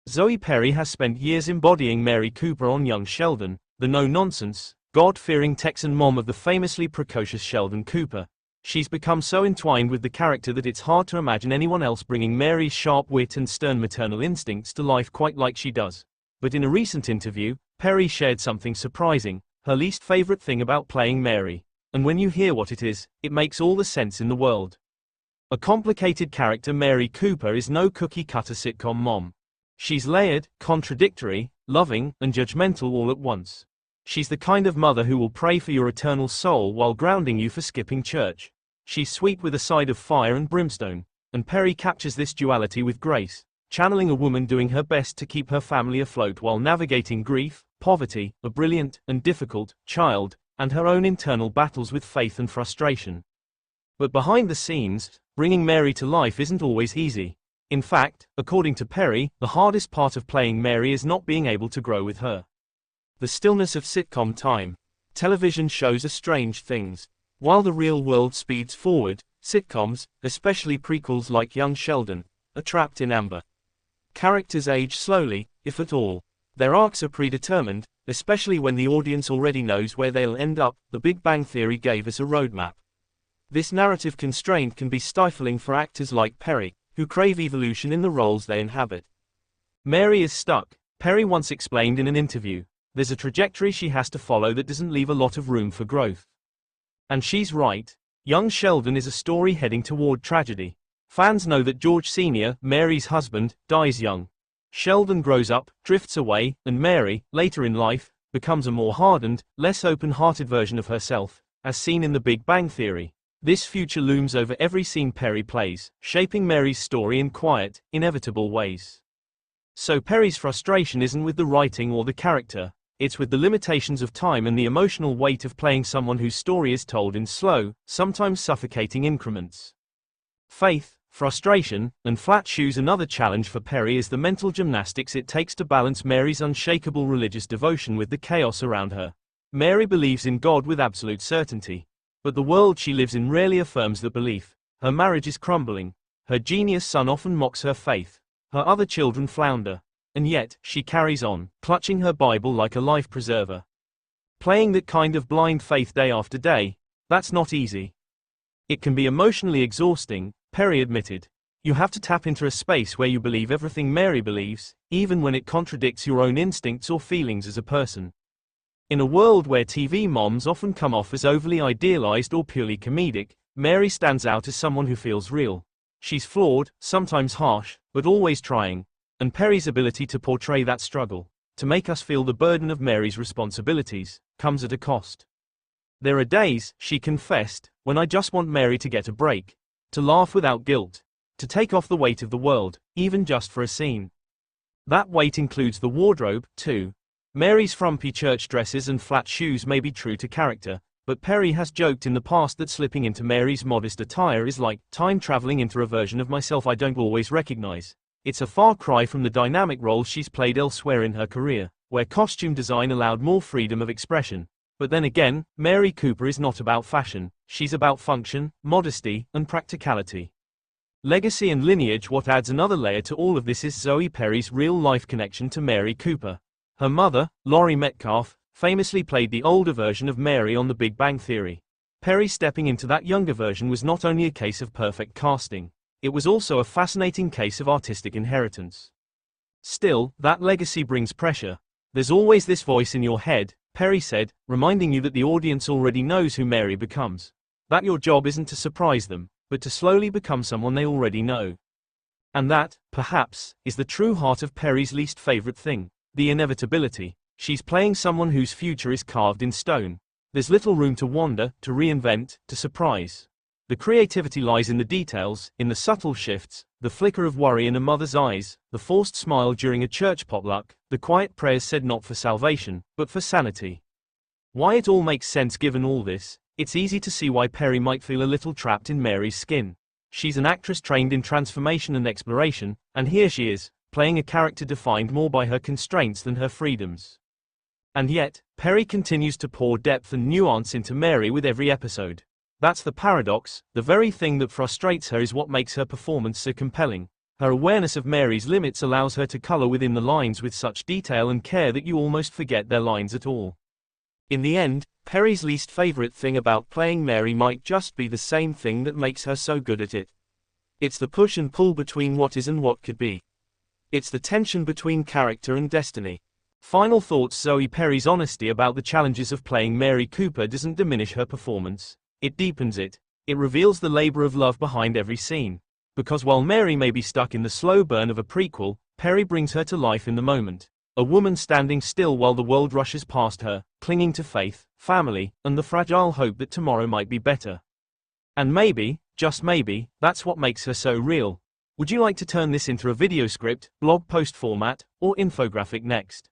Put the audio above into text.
Zoe Perry has spent years embodying Mary Cooper on young Sheldon, the no-nonsense, God-fearing Texan mom of the famously precocious Sheldon Cooper. She's become so entwined with the character that it's hard to imagine anyone else bringing Mary's sharp wit and stern maternal instincts to life quite like she does. But in a recent interview, Perry shared something surprising, her least favorite thing about playing Mary. And when you hear what it is, it makes all the sense in the world. A complicated character, Mary Cooper is no cookie-cutter sitcom mom. She's layered, contradictory, loving, and judgmental all at once. She's the kind of mother who will pray for your eternal soul while grounding you for skipping church. She's sweet with a side of fire and brimstone, and Perry captures this duality with grace, channeling a woman doing her best to keep her family afloat while navigating grief, poverty, a brilliant and difficult child, and her own internal battles with faith and frustration. But behind the scenes, bringing Mary to life isn't always easy. In fact, according to Perry, the hardest part of playing Mary is not being able to grow with her. The stillness of sitcom time. Television shows are strange things. While the real world speeds forward, sitcoms, especially prequels like Young Sheldon, are trapped in amber. Characters age slowly, if at all. Their arcs are predetermined, especially when the audience already knows where they'll end up. The Big Bang Theory gave us a roadmap. This narrative constraint can be stifling for actors like Perry, who crave evolution in the roles they inhabit. Mary is stuck, Perry once explained in an interview. There's a trajectory she has to follow that doesn't leave a lot of room for growth. And she's right. Young Sheldon is a story heading toward tragedy. Fans know that George Sr., Mary's husband, dies young. Sheldon grows up, drifts away, and Mary, later in life, becomes a more hardened, less open-hearted version of herself, as seen in The Big Bang Theory. This future looms over every scene Perry plays, shaping Mary's story in quiet, inevitable ways. So Perry's frustration isn't with the writing or the character, it's with the limitations of time and the emotional weight of playing someone whose story is told in slow, sometimes suffocating increments. Faith, frustration, and flat shoes. Another challenge for Perry is the mental gymnastics it takes to balance Mary's unshakable religious devotion with the chaos around her. Mary believes in God with absolute certainty. But the world she lives in rarely affirms that belief. Her marriage is crumbling. Her genius son often mocks her faith. Her other children flounder. And yet, she carries on, clutching her Bible like a life preserver. Playing that kind of blind faith day after day, that's not easy. It can be emotionally exhausting, Perry admitted. You have to tap into a space where you believe everything Mary believes, even when it contradicts your own instincts or feelings as a person. In a world where TV moms often come off as overly idealized or purely comedic, Mary stands out as someone who feels real. She's flawed, sometimes harsh, but always trying. And Perry's ability to portray that struggle, to make us feel the burden of Mary's responsibilities, comes at a cost. There are days, she confessed, when I just want Mary to get a break. To laugh without guilt. To take off the weight of the world, even just for a scene. That weight includes the wardrobe, too. Mary's frumpy church dresses and flat shoes may be true to character, but Perry has joked in the past that slipping into Mary's modest attire is like time traveling into a version of myself I don't always recognize. It's a far cry from the dynamic roles she's played elsewhere in her career, where costume design allowed more freedom of expression. But then again, Mary Cooper is not about fashion, she's about function, modesty, and practicality. Legacy and lineage. What adds another layer to all of this is Zoe Perry's real-life connection to Mary Cooper. Her mother, Laurie Metcalf, famously played the older version of Mary on The Big Bang Theory. Perry stepping into that younger version was not only a case of perfect casting, it was also a fascinating case of artistic inheritance. Still, that legacy brings pressure. There's always this voice in your head, Perry said, reminding you that the audience already knows who Mary becomes. That your job isn't to surprise them, but to slowly become someone they already know. And that, perhaps, is the true heart of Perry's least favorite thing, the inevitability. She's playing someone whose future is carved in stone. There's little room to wander, to reinvent, to surprise. The creativity lies in the details, in the subtle shifts, the flicker of worry in a mother's eyes, the forced smile during a church potluck, the quiet prayers said not for salvation, but for sanity. Why it all makes sense given all this, it's easy to see why Perry might feel a little trapped in Mary's skin. She's an actress trained in transformation and exploration, and here she is, playing a character defined more by her constraints than her freedoms. And yet, Perry continues to pour depth and nuance into Mary with every episode. That's the paradox. The very thing that frustrates her is what makes her performance so compelling. Her awareness of Mary's limits allows her to color within the lines with such detail and care that you almost forget their lines at all. In the end, Perry's least favorite thing about playing Mary might just be the same thing that makes her so good at it. It's the push and pull between what is and what could be. It's the tension between character and destiny. Final thoughts. Zoe Perry's honesty about the challenges of playing Mary Cooper doesn't diminish her performance. It deepens it. It reveals the labor of love behind every scene. Because while Mary may be stuck in the slow burn of a prequel, Perry brings her to life in the moment. A woman standing still while the world rushes past her, clinging to faith, family, and the fragile hope that tomorrow might be better. And maybe, just maybe, that's what makes her so real. Would you like to turn this into a video script, blog post format, or infographic next?